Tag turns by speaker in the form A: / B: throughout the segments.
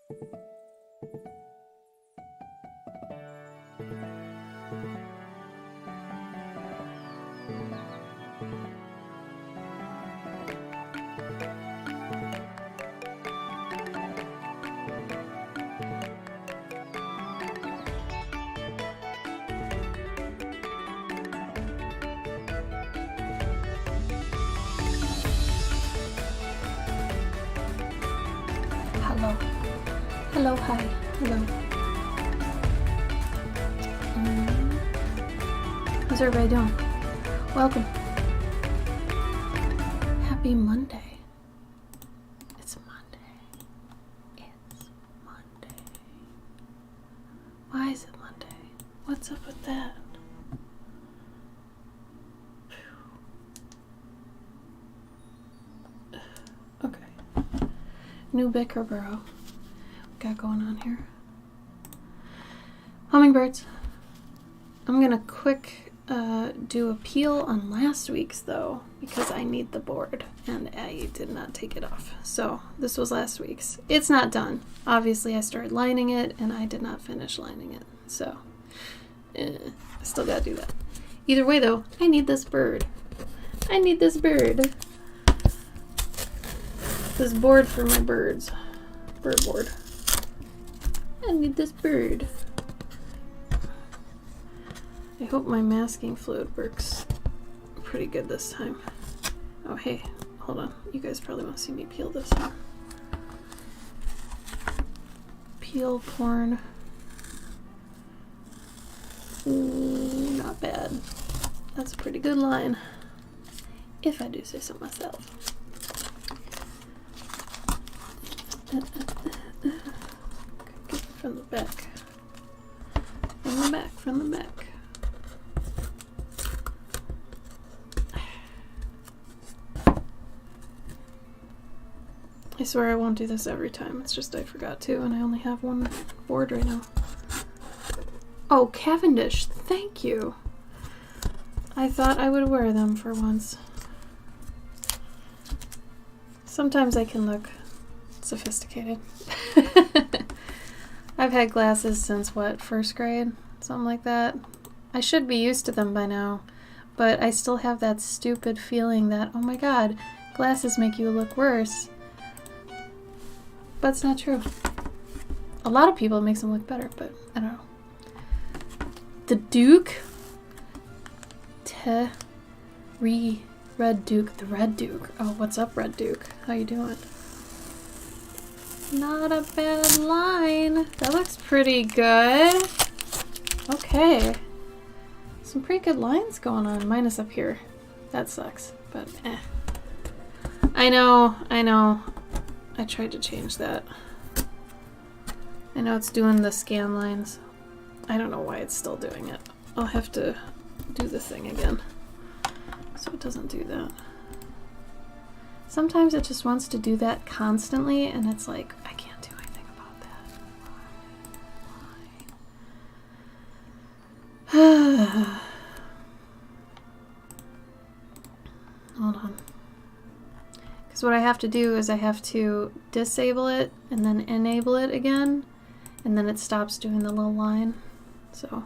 A: Hello. Hello, hi. Hello. How's everybody doing? Welcome. Happy Monday. It's Monday. It's Monday. Why is it Monday? What's up with that? Okay. New Bickerborough. Got going on here. Hummingbirds. I'm gonna quick do a peel on last week's though, because I need the board and I did not take it off. So this was last week's. It's not done. Obviously I started lining it and I did not finish lining it. So I still gotta do that. Either way though, I need this bird. I need this bird. This board for my birds. Bird board. I need this bird. I hope my masking fluid works pretty good this time. Oh, hey, hold on. You guys probably want to see me peel this one. Peel porn. Ooh, not bad. That's a pretty good line, if I do say so myself. Get from the back. From the back, from the back. I swear I won't do this every time. It's just I forgot to, and I only have one board right now. Oh, Cavendish, thank you. I thought I would wear them for once. Sometimes I can look sophisticated. I've had glasses since, what, first grade? Something like that. I should be used to them by now, but I still have that stupid feeling that, oh my god, glasses make you look worse. But it's not true. A lot of people it makes them look better, but I don't know. The Duke? Red Duke. The Red Duke. Oh, what's up, Red Duke? How you doing? Not a bad line. That looks pretty good. Okay. Some pretty good lines going on. Minus up here. That sucks, but eh. I know. I tried to change that. I know it's doing the scan lines. I don't know why it's still doing it. I'll have to do the thing again so it doesn't do that. Sometimes it just wants to do that constantly and it's like, I can't do anything about that. Why? Hold on. Because what I have to do is I have to disable it and then enable it again, and then it stops doing the little line. So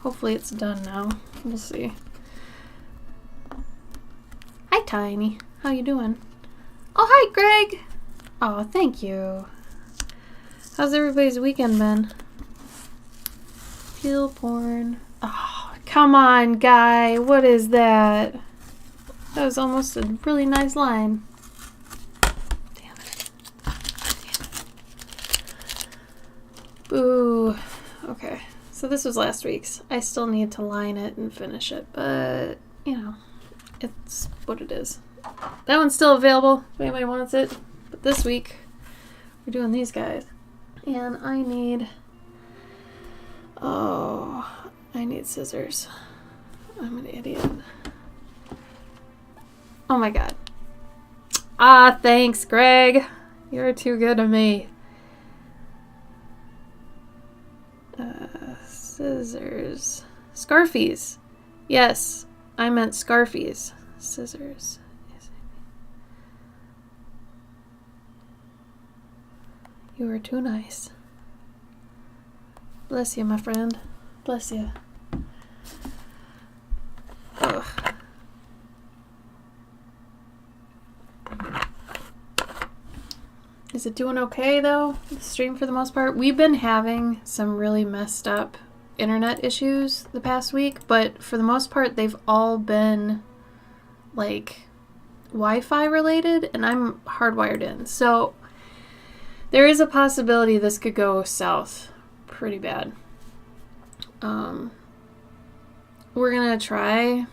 A: hopefully it's done now. We'll see. Hi, Tiny. How you doing? Oh, hi, Greg. Oh, thank you. How's everybody's weekend been? Peel porn. Oh, come on, guy. What is that? That was almost a really nice line. Damn it. Boo. Okay. So this was last week's. I still need to line it and finish it, but, you know, it's what it is. That one's still available if anybody wants it. But this week, we're doing these guys. And I need scissors. I'm an idiot. Oh my god. Ah, thanks, Greg. You're too good to me. Scissors. Scarfies. Yes, I meant Scarfies. Scissors. You are too nice. Bless you, my friend. Bless you. Ugh. Is it doing okay though? The stream for the most part. We've been having some really messed up internet issues the past week, but for the most part they've all been like Wi-Fi related, and I'm hardwired in. So there is a possibility this could go south pretty bad. We're gonna try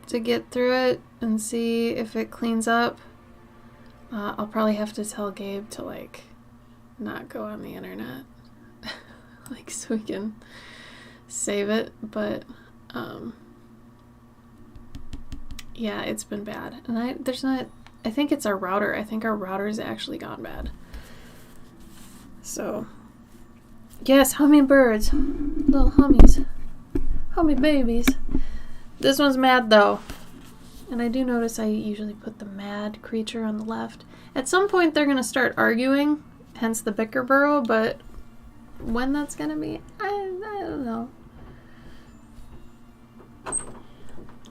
A: to get through it and see if it cleans up. I'll probably have to tell Gabe to like not go on the internet like so we can save it, but yeah, it's been bad. And I think it's our router. I think our router's actually gone bad. So yes, hummingbirds, little hummies, hummy babies. This one's mad though. And I do notice I usually put the mad creature on the left. At some point they're going to start arguing, hence the bicker burrow, but when that's going to be, I don't know.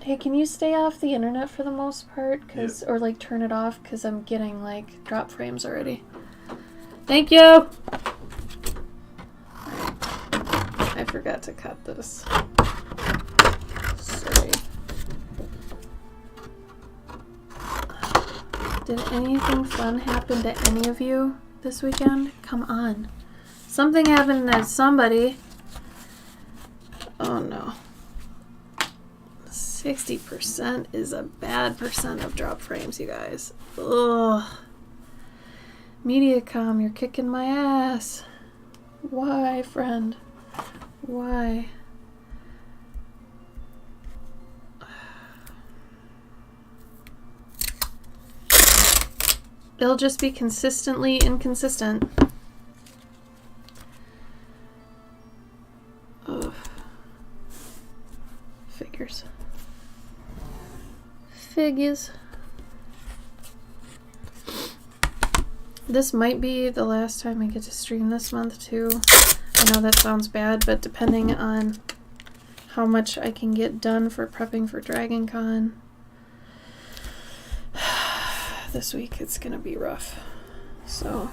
A: Hey, can you stay off the internet for the most part? Yep. Or like turn it off, because I'm getting like drop frames already. Thank you! I forgot to cut this. Sorry. Did anything fun happen to any of you this weekend? Come on. Something happened to somebody. Oh no. 60% is a bad percent of drop frames, you guys. Ugh. Mediacom, you're kicking my ass. Why, friend? Why? It'll just be consistently inconsistent. Ugh. Figures. Figures. This might be the last time I get to stream this month too. I know that sounds bad, but depending on how much I can get done for prepping for Dragon Con, this week it's gonna be rough. So,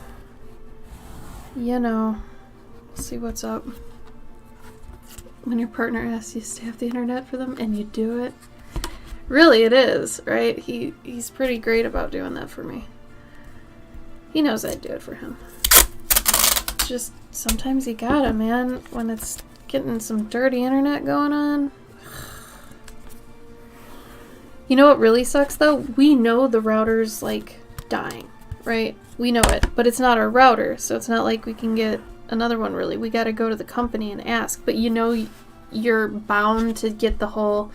A: you know, see what's up. When your partner asks you to stay off the internet for them and you do it. Really, it is, right? He's pretty great about doing that for me. He knows I'd do it for him. Just sometimes you gotta, man, when it's getting some dirty internet going on. You know what really sucks though? We know the router's like dying, right? We know it, but it's not our router, so it's not like we can get another one really. We gotta go to the company and ask, but you know you're bound to get the whole,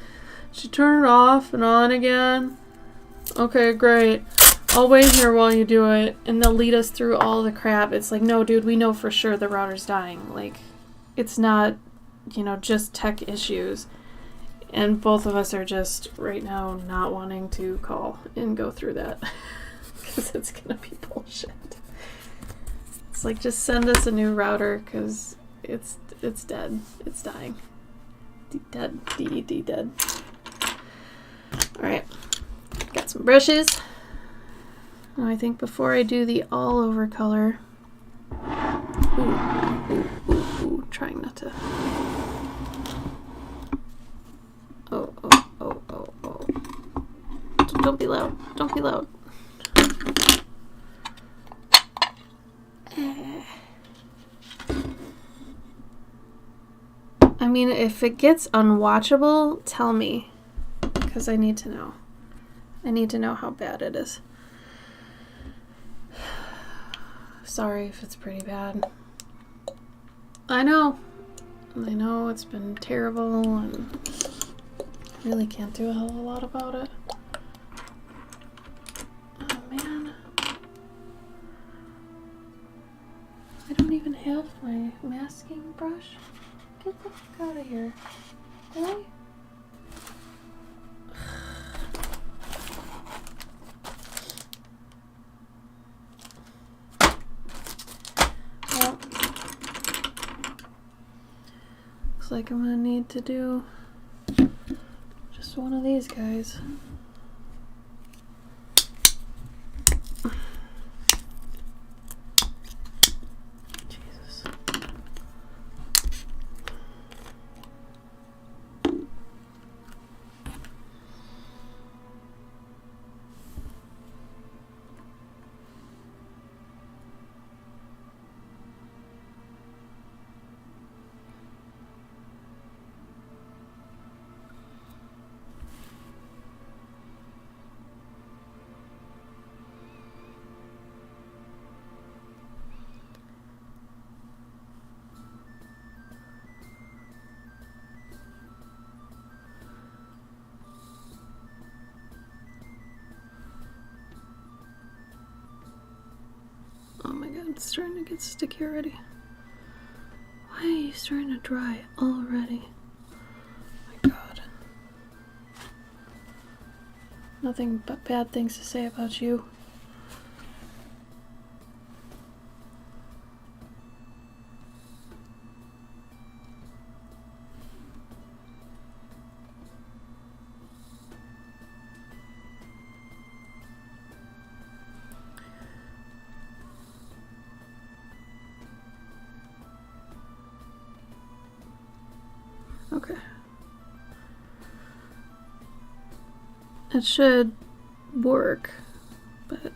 A: should turn it off and on again? Okay, great. I'll wait here while you do it, and they'll lead us through all the crap. It's like, no dude, we know for sure the router's dying. Like, it's not, you know, just tech issues. And both of us are just, right now, not wanting to call and go through that. Because it's going to be bullshit. It's like, just send us a new router, because it's dead. It's dying. Dead. D-E-D, dead. Alright. Got some brushes. Now I think before I do the all-over color... Ooh. Trying not to... Oh. Don't be loud. Don't be loud. I mean, if it gets unwatchable, tell me. Because I need to know. I need to know how bad it is. Sorry if it's pretty bad. I know it's been terrible and really can't do a hell of a lot about it. Oh man. I don't even have my masking brush. Get the fuck out of here. Really? like I'm gonna need to do just one of these guys. Jesus. Oh my god, it's starting to get sticky already. Why are you starting to dry already? Oh my god. Nothing but bad things to say about you. Okay. It should work, but...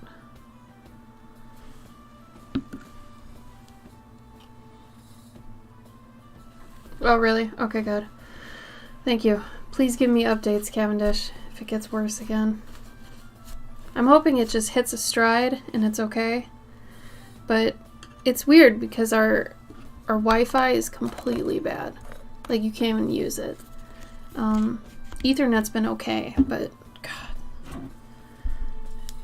A: Oh, really? Okay, good. Thank you. Please give me updates, Cavendish, if it gets worse again. I'm hoping it just hits a stride and it's okay. But it's weird because our Wi-Fi is completely bad. Like, you can't even use it. Ethernet's been okay, but God.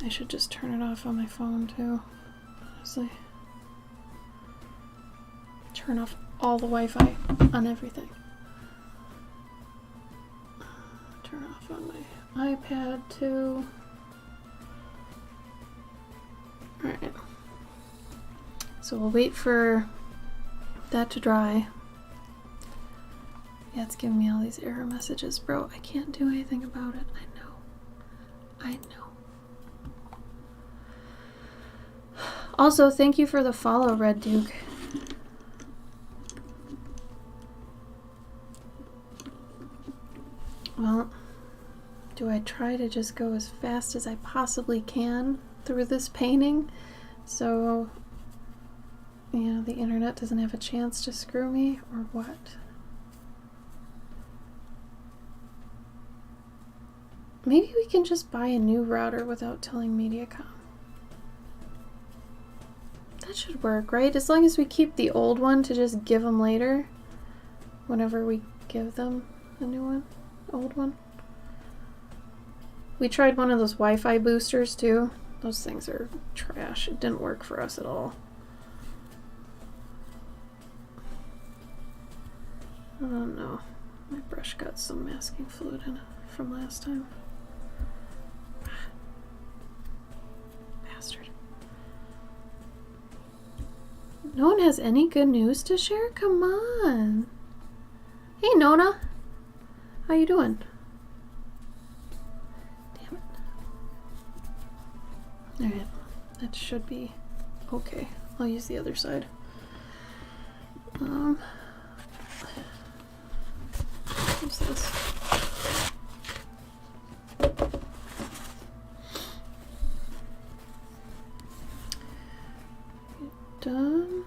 A: I should just turn it off on my phone too, honestly. Turn off all the Wi-Fi on everything. Turn off on my iPad too. Alright. So we'll wait for that to dry. Yeah, it's giving me all these error messages. Bro, I can't do anything about it. I know. I know. Also, thank you for the follow, Red Duke. Well, do I try to just go as fast as I possibly can through this painting so, you know, the internet doesn't have a chance to screw me, or what? Maybe we can just buy a new router without telling Mediacom. That should work, right? As long as we keep the old one to just give them later, whenever we give them a new one, old one. We tried one of those Wi-Fi boosters too. Those things are trash. It didn't work for us at all. Oh no, my brush got some masking fluid in it from last time. Bastard. No one has any good news to share? Come on. Hey Nona. How you doing? Damn it. Alright. That should be okay. I'll use the other side. What's this? Done.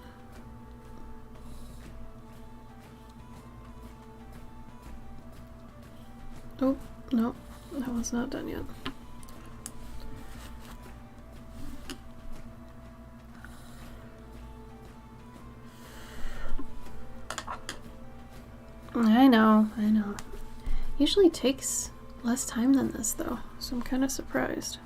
A: Oh, no, that one's not done yet. I know. Usually takes less time than this though, so I'm kind of surprised.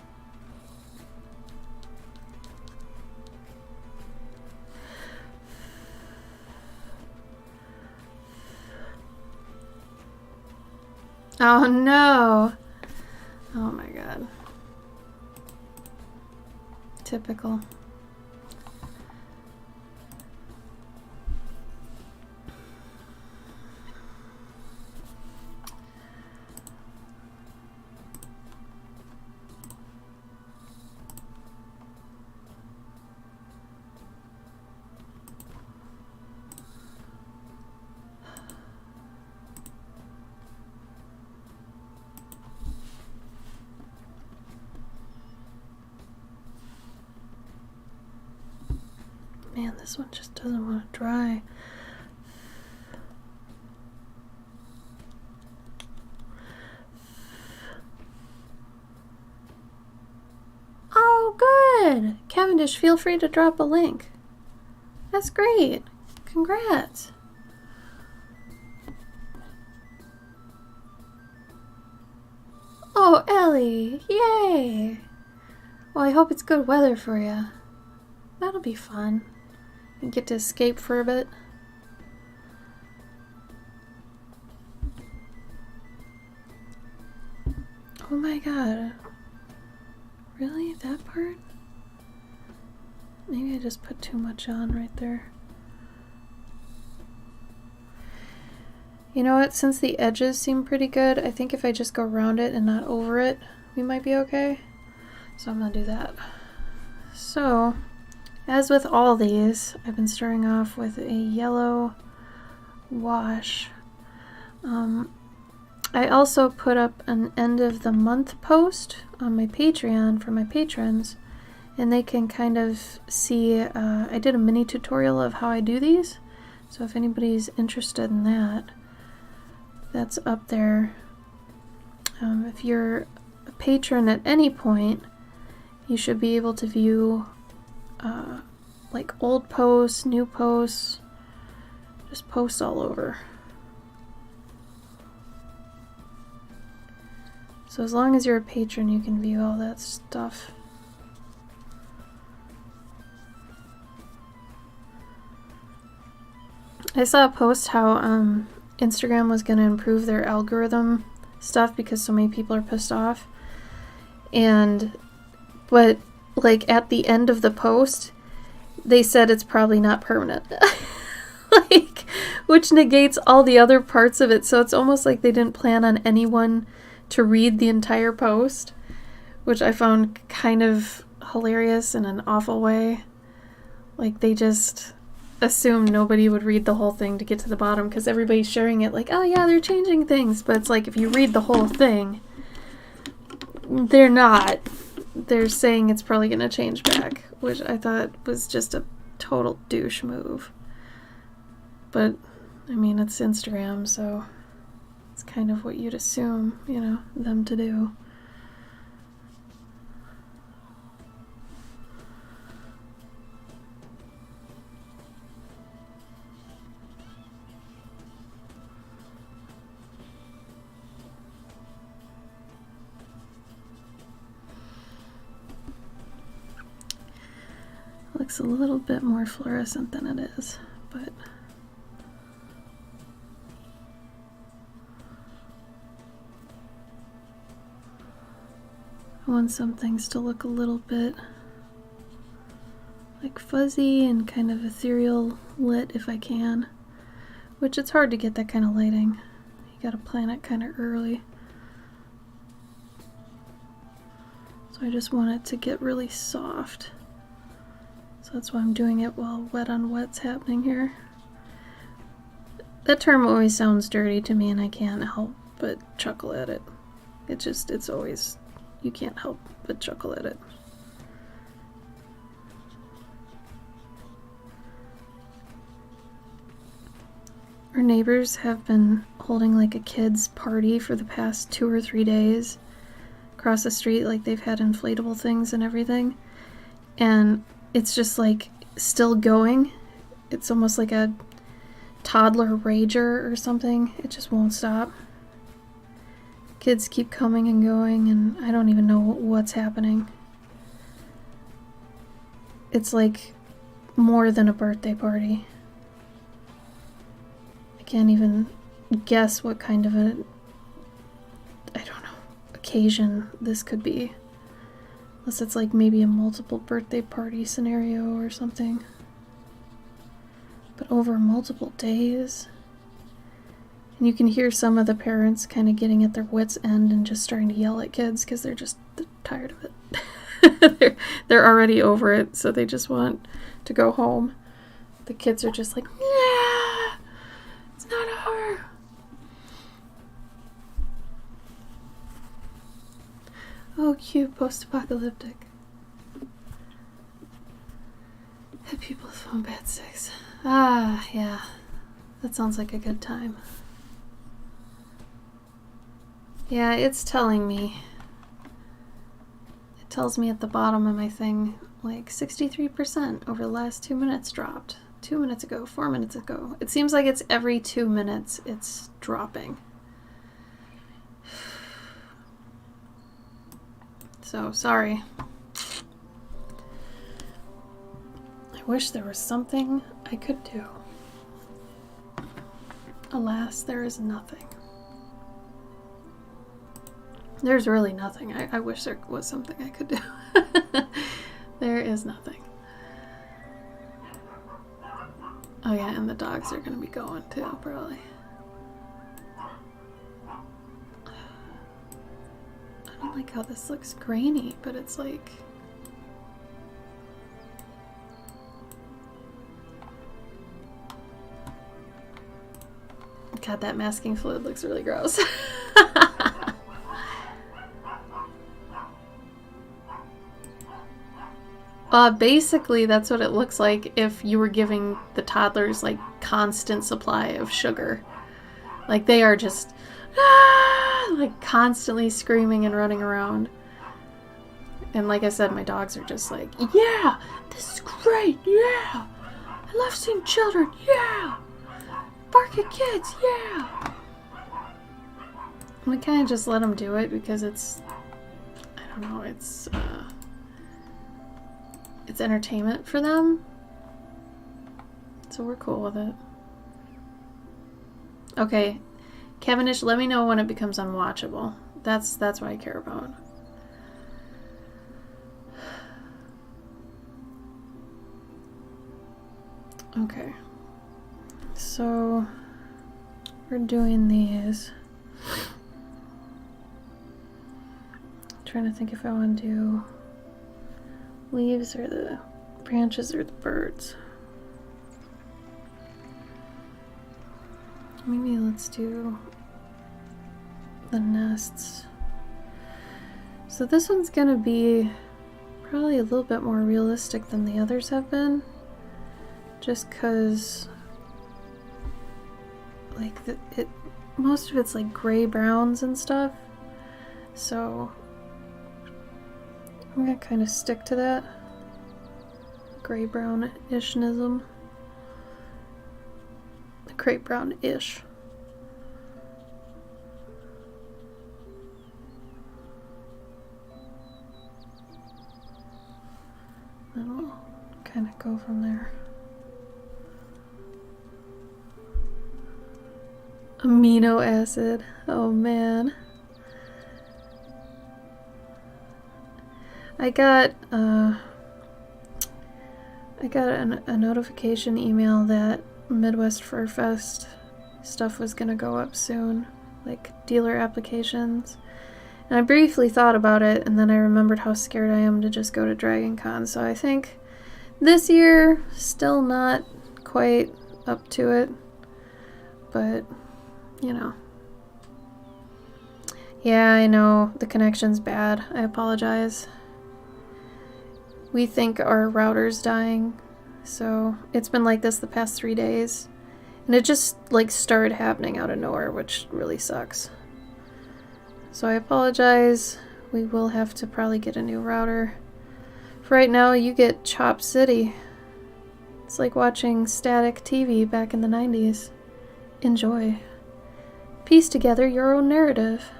A: Oh no! Oh my god. Typical. Man, this one just doesn't want to dry. Oh, good! Cavendish, feel free to drop a link. That's great. Congrats. Oh, Ellie! Yay! Well, I hope it's good weather for you. That'll be fun. You get to escape for a bit. Oh my god. Really? That part? Maybe I just put too much on right there. You know what? Since the edges seem pretty good, I think if I just go around it and not over it, we might be okay. So I'm gonna do that. So, as with all these, I've been starting off with a yellow wash. I also put up an end of the month post on my Patreon for my patrons, and they can kind of see, I did a mini tutorial of how I do these, so if anybody's interested in that, that's up there. If you're a patron at any point, you should be able to view like old posts, new posts, just posts all over. So as long as you're a patron, you can view all that stuff. I saw a post how Instagram was going to improve their algorithm stuff because so many people are pissed off. But like at the end of the post, they said it's probably not permanent. Like, which negates all the other parts of it. So it's almost like they didn't plan on anyone to read the entire post, which I found kind of hilarious in an awful way. Like, they just assumed nobody would read the whole thing to get to the bottom because everybody's sharing it like, oh yeah, they're changing things. But it's like, if you read the whole thing, they're not. They're saying it's probably going to change back, which I thought was just a total douche move. But, I mean, it's Instagram, so it's kind of what you'd assume, you know, them to do. Looks a little bit more fluorescent than it is, but I want some things to look a little bit like fuzzy and kind of ethereal lit if I can, which it's hard to get that kind of lighting. You gotta plan it kind of early. So I just want it to get really soft. So that's why I'm doing it while wet on wet's happening here. That term always sounds dirty to me and I can't help but chuckle at it. It's always, you can't help but chuckle at it. Our neighbors have been holding like a kids' party for the past 2 or 3 days across the street. Like, they've had inflatable things and everything. And it's just like still going. It's almost like a toddler rager or something. It just won't stop. Kids keep coming and going, and I don't even know what's happening. It's like more than a birthday party. I can't even guess what kind of a, I don't know, occasion this could be. Unless it's like maybe a multiple birthday party scenario or something. But over multiple days. And you can hear some of the parents kind of getting at their wits' end and just starting to yell at kids because they're tired of it. they're already over it, so they just want to go home. The kids are just like, yeah, it's not over. Oh, cute, post-apocalyptic. The people with foam bad sticks. Ah, yeah. That sounds like a good time. Yeah, it's telling me. It tells me at the bottom of my thing, like 63% over the last 2 minutes dropped. 2 minutes ago, 4 minutes ago. It seems like it's every 2 minutes it's dropping. So, sorry. I wish there was something I could do. Alas, there is nothing. There's really nothing. I wish there was something I could do. There is nothing. Oh yeah, and the dogs are gonna be going too, probably. I don't like how this looks grainy, but it's like... God, that masking fluid looks really gross. Basically, that's what it looks like if you were giving the toddlers, like, constant supply of sugar. Like, they are just, like, constantly screaming and running around. And like I said, my dogs are just like, yeah, this is great, yeah! I love seeing children, yeah! Bark at kids, yeah! We kind of just let them do it because it's, I don't know, it's entertainment for them. So we're cool with it. Okay, Cavendish, let me know when it becomes unwatchable. That's what I care about. Okay. So we're doing these. I'm trying to think if I want to do leaves or the branches or the birds. Maybe let's do the nests. So this one's gonna be probably a little bit more realistic than the others have been, just because like most of it's like gray browns and stuff, so I'm gonna kind of stick to that gray brown-ishism. Gray brown-ish. Then we'll kind of go from there. Amino acid. Oh man. I got a notification email that Midwest Fur Fest stuff was gonna go up soon, like dealer applications. And I briefly thought about it, and then I remembered how scared I am to just go to Dragon Con, so I think this year, still not quite up to it, but, you know. Yeah, I know, the connection's bad. I apologize. We think our router's dying, so it's been like this the past 3 days. And it just, like, started happening out of nowhere, which really sucks. So I apologize. We will have to probably get a new router. For right now, you get Chop City. It's like watching static TV back in the 90s. Enjoy. Piece together your own narrative.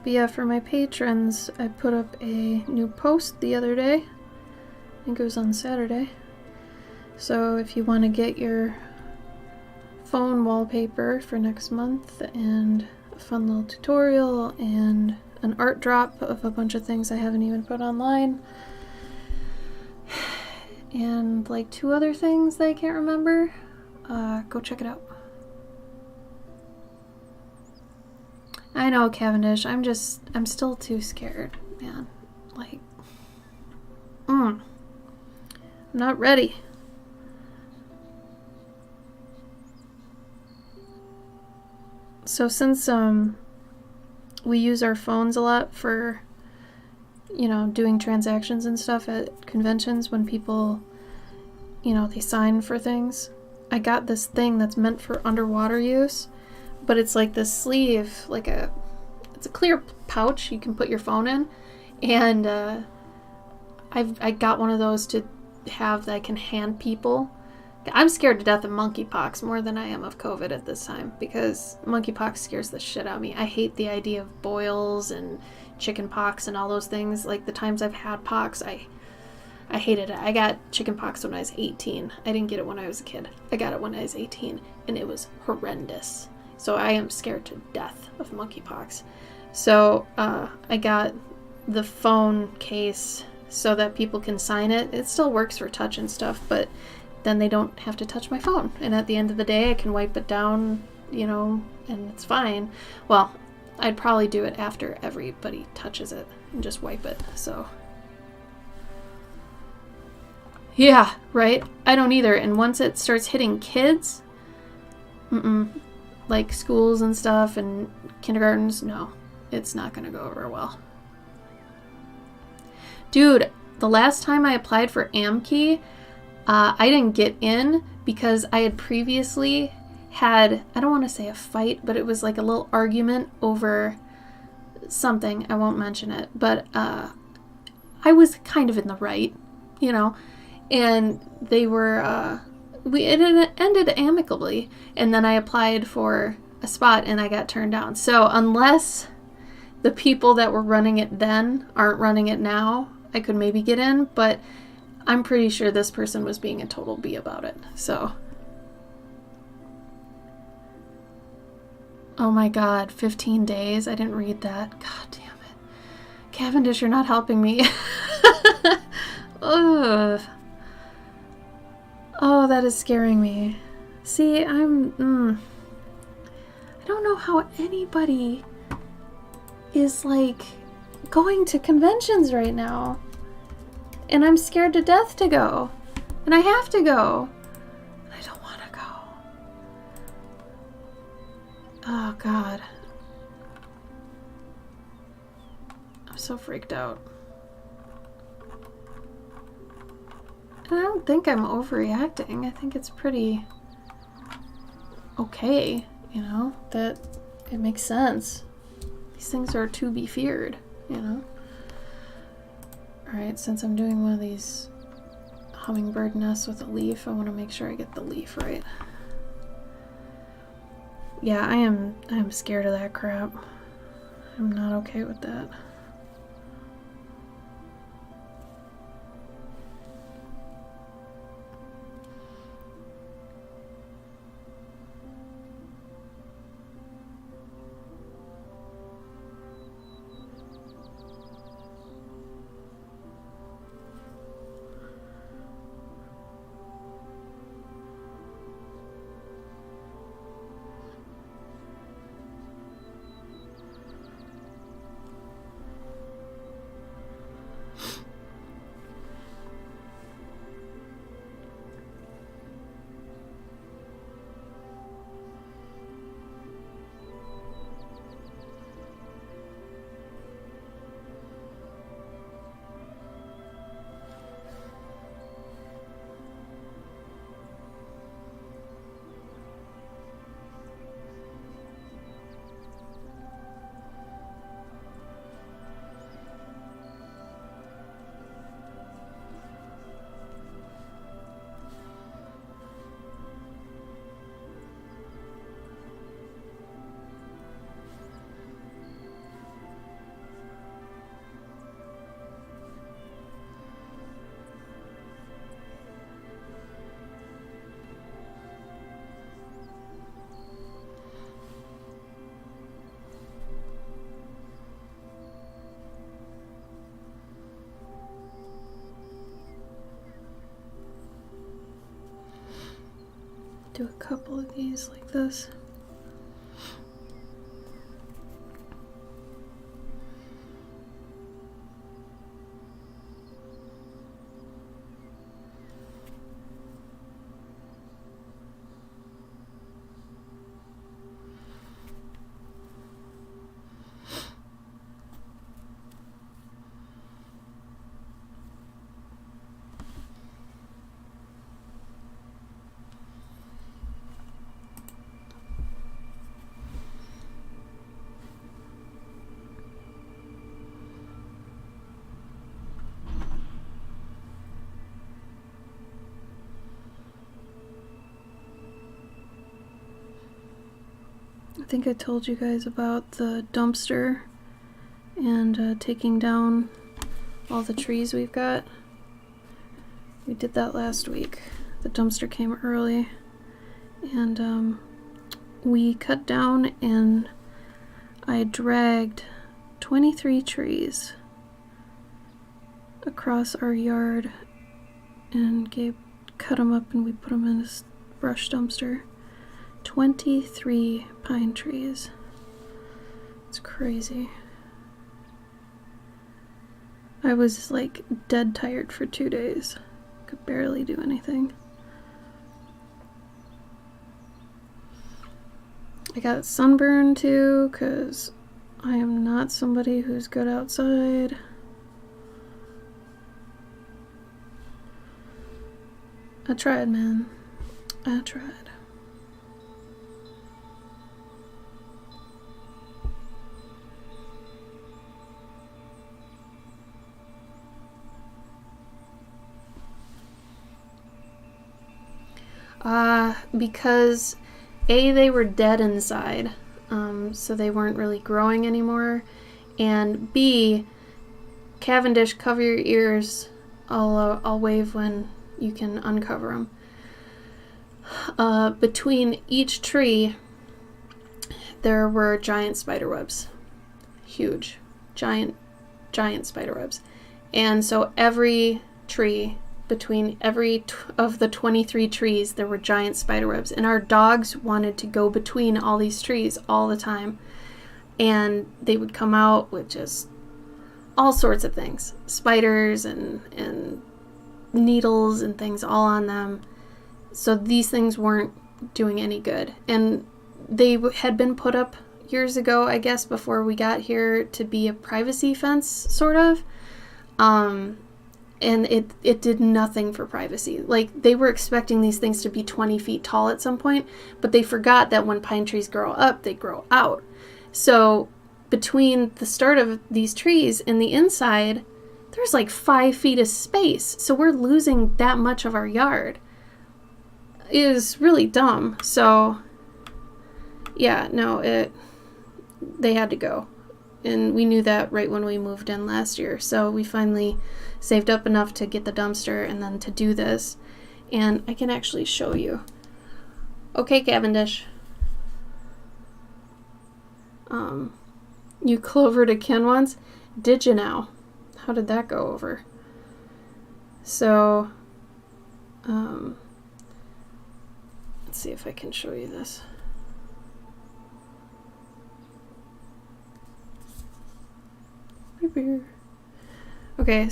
A: But yeah, for my patrons, I put up a new post the other day. I think it was on Saturday. So if you want to get your phone wallpaper for next month and a fun little tutorial and an art drop of a bunch of things I haven't even put online and like 2 other things that I can't remember, go check it out. I know, Cavendish. I'm still too scared, man. Like, I'm not ready. So since we use our phones a lot for, you know, doing transactions and stuff at conventions when people, you know, they sign for things, I got this thing that's meant for underwater use, but it's like this sleeve, it's a clear pouch you can put your phone in, and I got one of those to have that I can hand people. I'm scared to death of monkeypox more than I am of COVID at this time, because monkeypox scares the shit out of me. I hate the idea of boils and chicken pox and all those things. Like the times I've had pox, I hated it. I got chicken pox when I was 18. I didn't get it when I was a kid. I got it when I was 18, and it was horrendous. So I am scared to death of monkeypox. So I got the phone case so that people can sign it. It still works for touch and stuff, but then they don't have to touch my phone. And at the end of the day, I can wipe it down, you know, and it's fine. Well, I'd probably do it after everybody touches it and just wipe it, so. Yeah, right? I don't either. And once it starts hitting kids, like schools and stuff and kindergartens, no, it's not going to go over well. Dude, the last time I applied for Amkey, I didn't get in because I had previously had, I don't want to say a fight, but it was like a little argument over something. I won't mention it, but I was kind of in the right, you know, and they were, it ended amicably, and then I applied for a spot and I got turned down. So unless the people that were running it then aren't running it now, I could maybe get in, but I'm pretty sure this person was being a total B about it, so. Oh my god, 15 days? I didn't read that. God damn it. Cavendish, you're not helping me. Ugh. Oh, that is scaring me. See, I don't know how anybody is, like, going to conventions right now. And I'm scared to death to go. And I have to go. I don't want to go. Oh, God. I'm so freaked out. And I don't think I'm overreacting. I think it's pretty okay, you know, that it makes sense. These things are to be feared, you know. Alright, since I'm doing one of these hummingbird nests with a leaf, I want to make sure I get the leaf right. Yeah, I am scared of that crap. I'm not okay with that. Do a couple of these like this. I think I told you guys about the dumpster and taking down all the trees we've got. We did that last week. The dumpster came early, and we cut down, and I dragged 23 trees across our yard and cut them up, and we put them in this brush dumpster. 23 pine trees. It's crazy. I was like dead tired for 2 days. Could barely do anything. I got sunburn too, because I am not somebody who's good outside. I tried, man. I tried. Because A, they were dead inside, so they weren't really growing anymore, and B, Cavendish, cover your ears. I'll wave when you can uncover them. Between each tree, there were giant spider webs. Huge. Giant spider webs. And so every tree, between every of the 23 trees, there were giant spider webs. And our dogs wanted to go between all these trees all the time. And they would come out with just all sorts of things. Spiders and needles and things all on them. So these things weren't doing any good. And they had been put up years ago, I guess, before we got here, to be a privacy fence, sort of. And it did nothing for privacy. Like, they were expecting these things to be 20 feet tall at some point, but they forgot that when pine trees grow up, they grow out. So between the start of these trees and the inside, there's like 5 feet of space. So we're losing that much of our yard. It is really dumb. So yeah, no, they had to go. And we knew that right when we moved in last year. So we finally saved up enough to get the dumpster and then to do this. And I can actually show you. Okay, Cavendish. You clovered a kin once? Did you now? How did that go over? So, let's see if I can show you this. Okay,